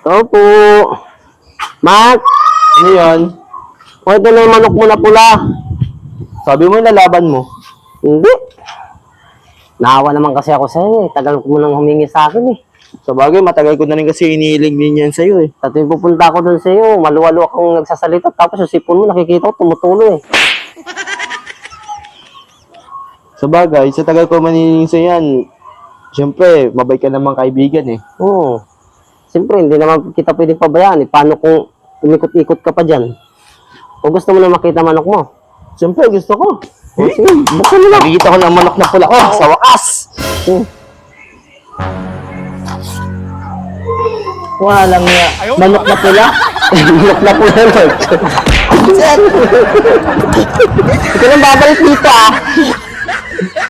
Opo. Mak, Ano yan? o ito na yung manok mo na pula. Sabi mo lalaban mo. Hindi. Naawa naman kasi ako sa'yo eh. Tagal mo nang humingi sa akin eh. Sa bagay, matagal ko na rin kasi inihiling din yan sa'yo eh. Sa tuwing pupunta ako doon sa'yo, maluwalo akong nagsasalita. Tapos yung sipon mo, nakikita ko, tumutulo eh. Sa bagay, sa tagal ko manihiling sa'yo yan, siyempre, mabait ka namang kaibigan eh. Oo. Siyempre, hindi naman kita pwedeng pabayaan eh. Paano kung umikot-ikot ka pa dyan? Kung gusto mo na makita manok mo. Siyempre, gusto ko. O sige, buksan mo na. Nakikita ko ng manok na pula ko, sa wakas! Walang nga. Manok na pula. Manok na pula, Lord. Ikaw lang babalik dito ah.